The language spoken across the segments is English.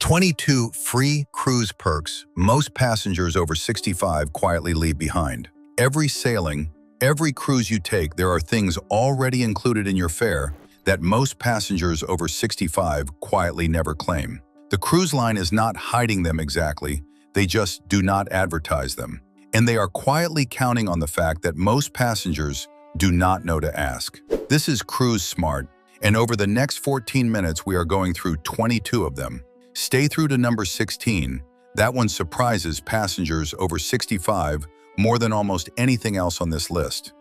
22 free cruise perks most passengers over 65 quietly leave behind. Every sailing, every cruise you take, there are things already included in your fare that most passengers over 65 quietly never claim. The cruise line is not hiding them exactly, they just do not advertise them. And they are quietly counting on the fact that most passengers do not know to ask. This is Cruise Smart, and over the next 14 minutes we are going through 22 of them. Stay through to number 16. That one surprises passengers over 65 more than almost anything else on this list.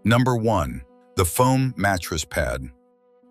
Number 1. The foam mattress pad.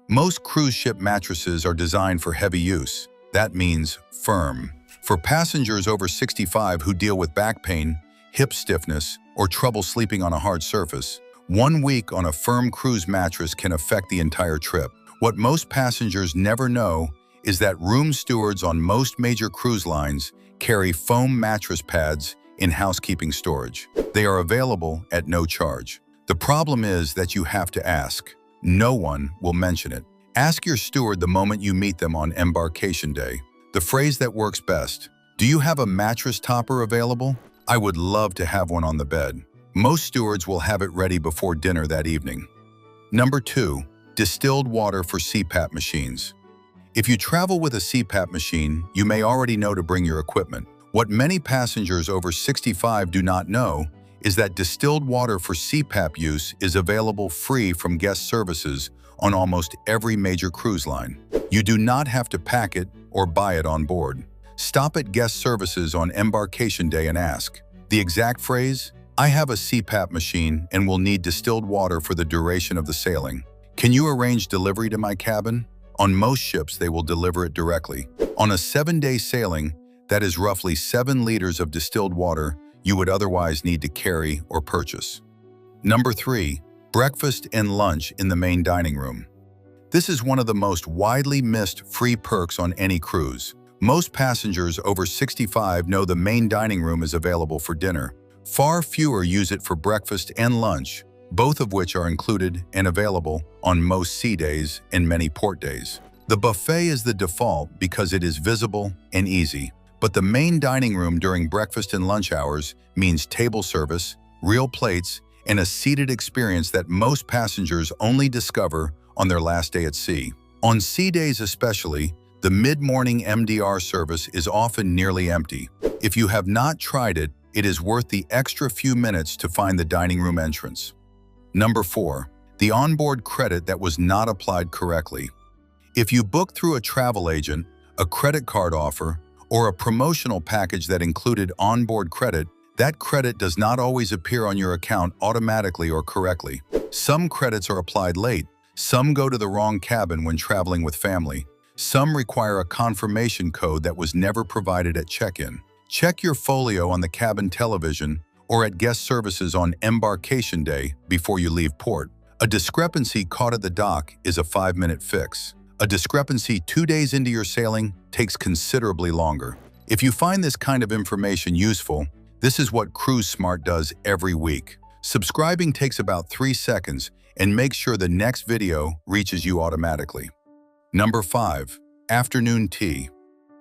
Most cruise ship mattresses are designed for heavy use. That means firm. For passengers over 65 who deal with back pain, hip stiffness, or trouble sleeping on a hard surface, 1 week on a firm cruise mattress can affect the entire trip. What most passengers never know is that room stewards on most major cruise lines carry foam mattress pads in housekeeping storage. They are available at no charge. The problem is that you have to ask. No one will mention it. Ask your steward the moment you meet them on embarkation day. The phrase that works best: "Do you have a mattress topper available? I would love to have one on the bed." Most stewards will have it ready before dinner that evening. Number 2. Distilled water for CPAP machines. If you travel with a CPAP machine, you may already know to bring your equipment. What many passengers over 65 do not know is that distilled water for CPAP use is available free from guest services on almost every major cruise line. You do not have to pack it or buy it on board. Stop at guest services on embarkation day and ask. The exact phrase: "I have a CPAP machine and will need distilled water for the duration of the sailing. Can you arrange delivery to my cabin?" On most ships, they will deliver it directly. On a 7-day sailing, that is roughly 7 liters of distilled water you would otherwise need to carry or purchase. Number 3. Breakfast and lunch in the main dining room. This is one of the most widely missed free perks on any cruise. Most passengers over 65 know the main dining room is available for dinner. Far fewer use it for breakfast and lunch, both of which are included and available on most sea days and many port days. The buffet is the default because it is visible and easy, but the main dining room during breakfast and lunch hours means table service, real plates, and a seated experience that most passengers only discover on their last day at sea. On sea days especially, the mid-morning MDR service is often nearly empty. If you have not tried it, it is worth the extra few minutes to find the dining room entrance. Number 4. The onboard credit that was not applied correctly. If you book through a travel agent, a credit card offer, or a promotional package that included onboard credit, that credit does not always appear on your account automatically or correctly. Some credits are applied late, some go to the wrong cabin when traveling with family, some require a confirmation code that was never provided at check-in. Check your folio on the cabin television or at guest services on embarkation day before you leave port. A discrepancy caught at the dock is a 5-minute fix. A discrepancy 2 days into your sailing takes considerably longer. If you find this kind of information useful, this is what Cruise Smart does every week. Subscribing takes about 3 seconds and make sure the next video reaches you automatically. Number 5. Afternoon tea.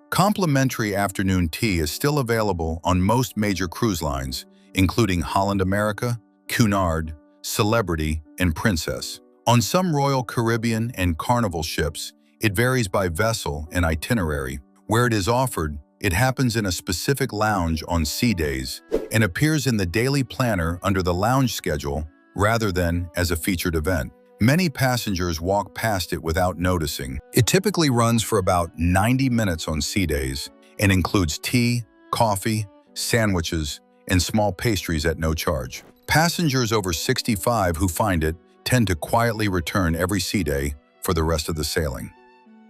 Complimentary afternoon tea is still available on most major cruise lines, including Holland America, Cunard, Celebrity, and Princess. On some Royal Caribbean and Carnival ships, it varies by vessel and itinerary. Where it is offered, it happens in a specific lounge on sea days and appears in the daily planner under the lounge schedule rather than as a featured event. Many passengers walk past it without noticing. It typically runs for about 90 minutes on sea days and includes tea, coffee, sandwiches, and small pastries at no charge. Passengers over 65 who find it tend to quietly return every sea day for the rest of the sailing.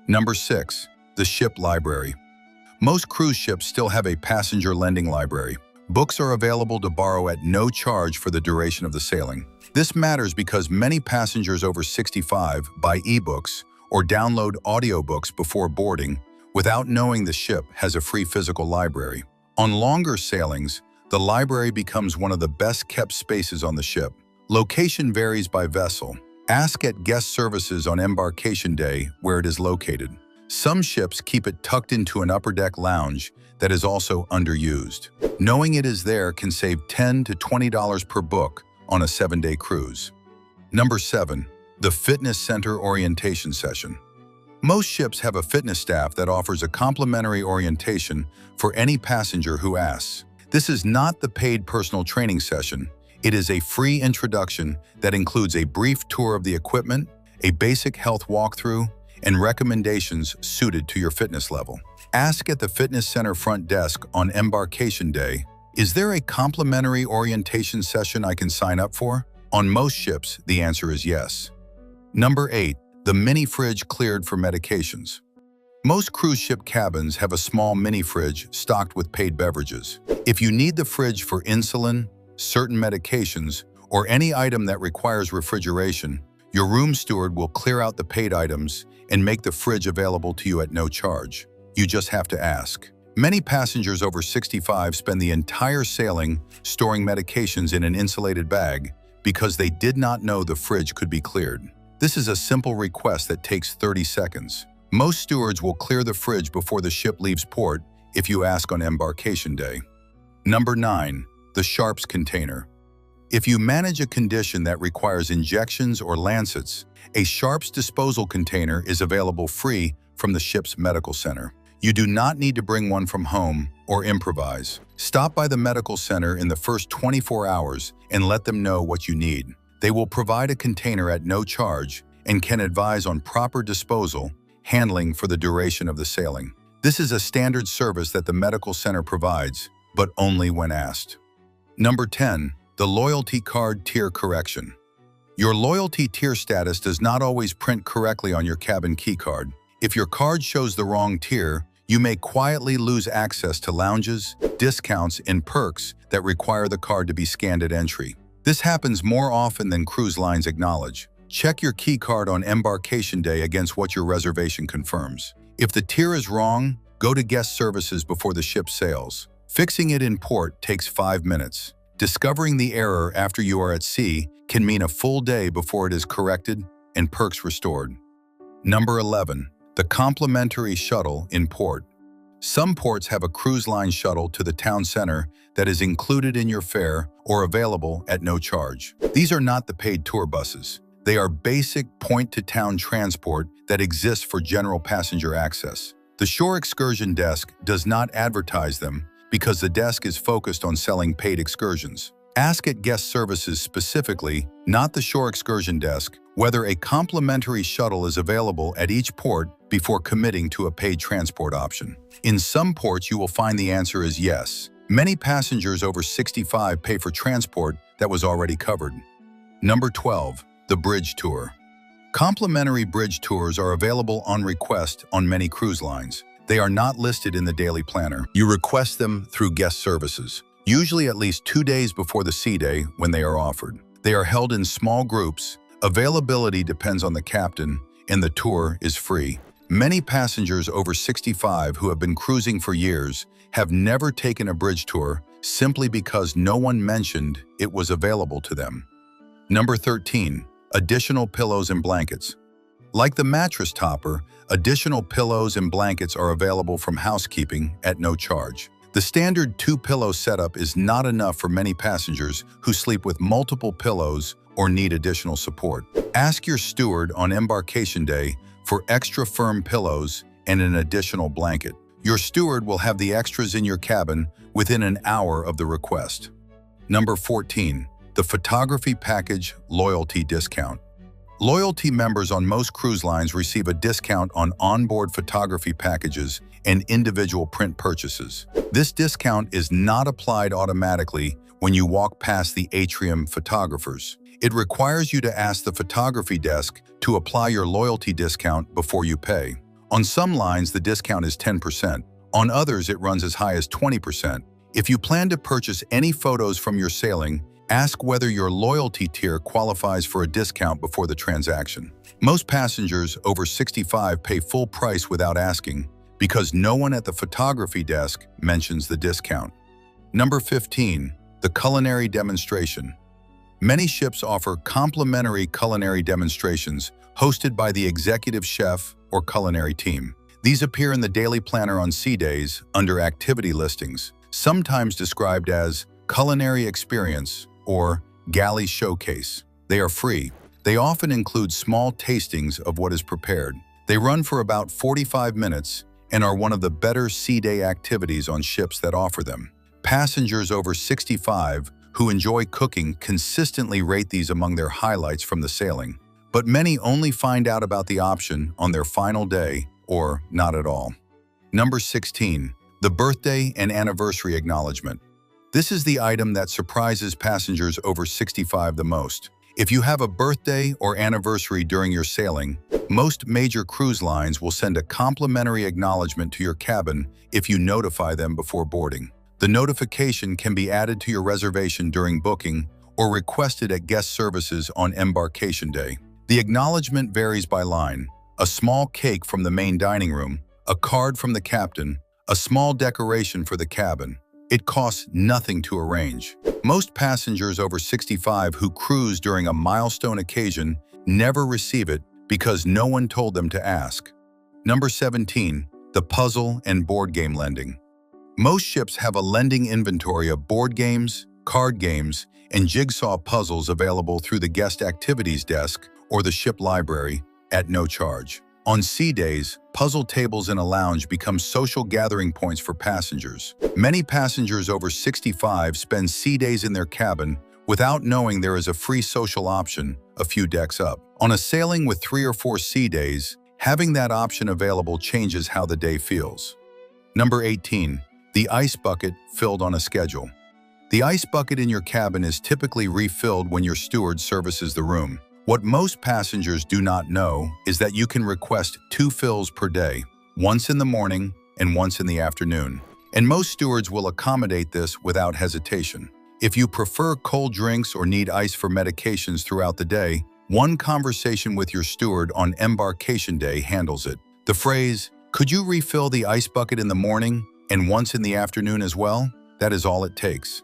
Number 6. The ship library. Most cruise ships still have a passenger lending library. Books are available to borrow at no charge for the duration of the sailing. This matters because many passengers over 65 buy ebooks or download audiobooks before boarding without knowing the ship has a free physical library. On longer sailings, the library becomes one of the best-kept spaces on the ship. Location varies by vessel. Ask at guest services on embarkation day where it is located. Some ships keep it tucked into an upper deck lounge that is also underused. Knowing it is there can save $10 to $20 per book on a 7-day cruise. Number 7. The Fitness Center Orientation Session. Most ships have a fitness staff that offers a complimentary orientation for any passenger who asks. This is not the paid personal training session. It is a free introduction that includes a brief tour of the equipment, a basic health walkthrough, and recommendations suited to your fitness level. Ask at the fitness center front desk on embarkation day, "Is there a complimentary orientation session I can sign up for?" On most ships, the answer is yes. Number 8. The mini fridge cleared for medications. Most cruise ship cabins have a small mini fridge stocked with paid beverages. If you need the fridge for insulin, certain medications, or any item that requires refrigeration, your room steward will clear out the paid items and make the fridge available to you at no charge. You just have to ask. Many passengers over 65 spend the entire sailing storing medications in an insulated bag because they did not know the fridge could be cleared. This is a simple request that takes 30 seconds. Most stewards will clear the fridge before the ship leaves port if you ask on embarkation day. Number 9. The sharps container. If you manage a condition that requires injections or lancets, a sharps disposal container is available free from the ship's medical center. You do not need to bring one from home or improvise. Stop by the medical center in the first 24 hours and let them know what you need. They will provide a container at no charge and can advise on proper disposal, handling for the duration of the sailing. This is a standard service that the medical center provides, but only when asked. Number 10. The loyalty card tier correction. Your loyalty tier status does not always print correctly on your cabin key card. If your card shows the wrong tier, you may quietly lose access to lounges, discounts, and perks that require the card to be scanned at entry. This happens more often than cruise lines acknowledge. Check your key card on embarkation day against what your reservation confirms. If the tier is wrong, go to guest services before the ship sails. Fixing it in port takes 5 minutes. Discovering the error after you are at sea can mean a full day before it is corrected and perks restored. Number 11. The complimentary shuttle in port. Some ports have a cruise line shuttle to the town center that is included in your fare or available at no charge. These are not the paid tour buses. They are basic point-to-town transport that exists for general passenger access. The shore excursion desk does not advertise them because the desk is focused on selling paid excursions. Ask at guest services specifically, not the shore excursion desk, whether a complimentary shuttle is available at each port before committing to a paid transport option. In some ports, you will find the answer is yes. Many passengers over 65 pay for transport that was already covered. Number 12. The bridge tour. Complimentary bridge tours are available on request on many cruise lines. They are not listed in the daily planner. You request them through guest services, usually at least 2 days before the sea day when they are offered. They are held in small groups. Availability depends on the captain, and the tour is free. Many passengers over 65 who have been cruising for years have never taken a bridge tour simply because no one mentioned it was available to them. Number 13. Additional pillows and blankets. Like the mattress topper, additional pillows and blankets are available from housekeeping at no charge. The standard 2-pillow setup is not enough for many passengers who sleep with multiple pillows or need additional support. Ask your steward on embarkation day for extra firm pillows and an additional blanket. Your steward will have the extras in your cabin within an hour of the request. Number 14. The photography package loyalty discount. Loyalty members on most cruise lines receive a discount on onboard photography packages and individual print purchases. This discount is not applied automatically when you walk past the atrium photographers. It requires you to ask the photography desk to apply your loyalty discount before you pay. On some lines, the discount is 10%. On others, it runs as high as 20%. If you plan to purchase any photos from your sailing, ask whether your loyalty tier qualifies for a discount before the transaction. Most passengers over 65 pay full price without asking because no one at the photography desk mentions the discount. Number 15. The culinary demonstration. Many ships offer complimentary culinary demonstrations hosted by the executive chef or culinary team. These appear in the daily planner on sea days under activity listings, sometimes described as culinary experience or galley showcase. They are free. They often include small tastings of what is prepared. They run for about 45 minutes and are one of the better sea day activities on ships that offer them. Passengers over 65 who enjoy cooking consistently rate these among their highlights from the sailing, but many only find out about the option on their final day or not at all. Number 16. The birthday and anniversary acknowledgment. This is the item that surprises passengers over 65 the most. If you have a birthday or anniversary during your sailing, most major cruise lines will send a complimentary acknowledgement to your cabin if you notify them before boarding. The notification can be added to your reservation during booking or requested at guest services on embarkation day. The acknowledgement varies by line: a small cake from the main dining room, a card from the captain, a small decoration for the cabin. It costs nothing to arrange. Most passengers over 65 who cruise during a milestone occasion never receive it because no one told them to ask. Number 17. The puzzle and board game lending. Most ships have a lending inventory of board games, card games, and jigsaw puzzles available through the guest activities desk or the ship library at no charge. On sea days, puzzle tables in a lounge become social gathering points for passengers. Many passengers over 65 spend sea days in their cabin without knowing there is a free social option a few decks up. On a sailing with 3 or 4 sea days, having that option available changes how the day feels. Number 18. The ice bucket filled on a schedule. The ice bucket in your cabin is typically refilled when your steward services the room. What most passengers do not know is that you can request 2 fills per day, once in the morning and once in the afternoon. And most stewards will accommodate this without hesitation. If you prefer cold drinks or need ice for medications throughout the day, one conversation with your steward on embarkation day handles it. The phrase, "Could you refill the ice bucket in the morning and once in the afternoon as well?" That is all it takes.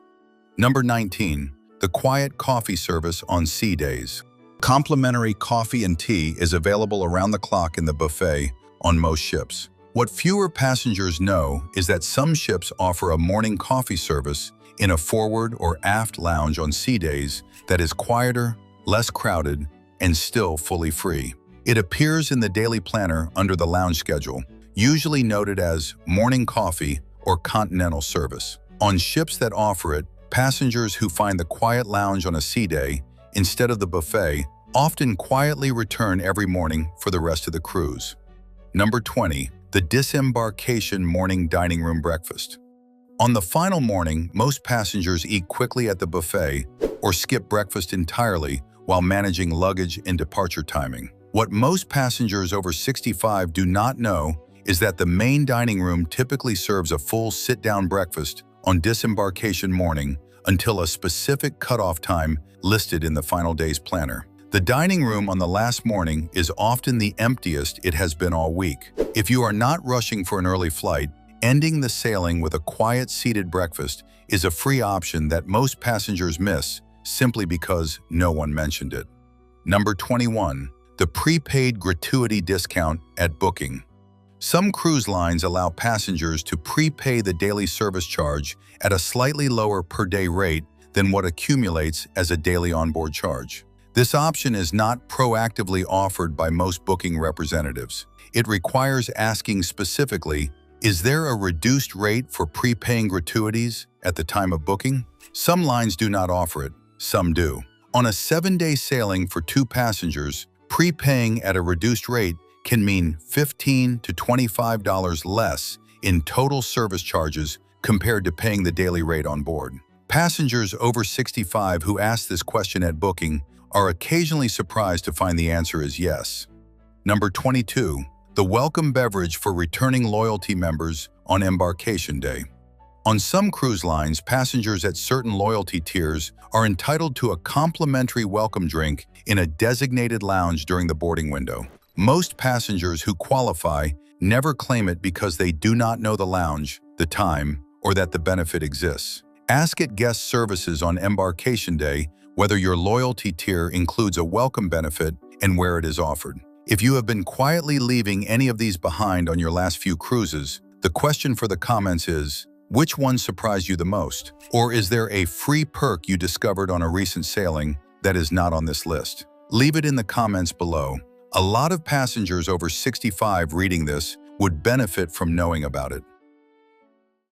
Number 19. The quiet coffee service on sea days. Complimentary coffee and tea is available around the clock in the buffet on most ships. What fewer passengers know is that some ships offer a morning coffee service in a forward or aft lounge on sea days that is quieter, less crowded, and still fully free. It appears in the daily planner under the lounge schedule, usually noted as morning coffee or continental service. On ships that offer it, passengers who find the quiet lounge on a sea day instead of the buffet often quietly return every morning for the rest of the cruise. Number 20. The disembarkation morning dining room breakfast. On the final morning, most passengers eat quickly at the buffet or skip breakfast entirely while managing luggage and departure timing. What most passengers over 65 do not know is that the main dining room typically serves a full sit-down breakfast on disembarkation morning until a specific cutoff time listed in the final day's planner. The dining room on the last morning is often the emptiest it has been all week. If you are not rushing for an early flight, ending the sailing with a quiet seated breakfast is a free option that most passengers miss simply because no one mentioned it. Number 21. The prepaid gratuity discount at booking. Some cruise lines allow passengers to prepay the daily service charge at a slightly lower per-day rate than what accumulates as a daily onboard charge. This option is not proactively offered by most booking representatives. It requires asking specifically, is there a reduced rate for prepaying gratuities at the time of booking? Some lines do not offer it, some do. On a 7-day sailing for 2 passengers, prepaying at a reduced rate can mean $15 to $25 less in total service charges compared to paying the daily rate on board. Passengers over 65 who ask this question at booking are occasionally surprised to find the answer is yes. Number 22. The welcome beverage for returning loyalty members on embarkation day. On some cruise lines, passengers at certain loyalty tiers are entitled to a complimentary welcome drink in a designated lounge during the boarding window. Most passengers who qualify never claim it because they do not know the lounge, the time, or that the benefit exists. Ask at guest services on embarkation day whether your loyalty tier includes a welcome benefit and where it is offered. If you have been quietly leaving any of these behind on your last few cruises, the question for the comments is, which one surprised you the most? Or is there a free perk you discovered on a recent sailing that is not on this list? Leave it in the comments below. A lot of passengers over 65 reading this would benefit from knowing about it.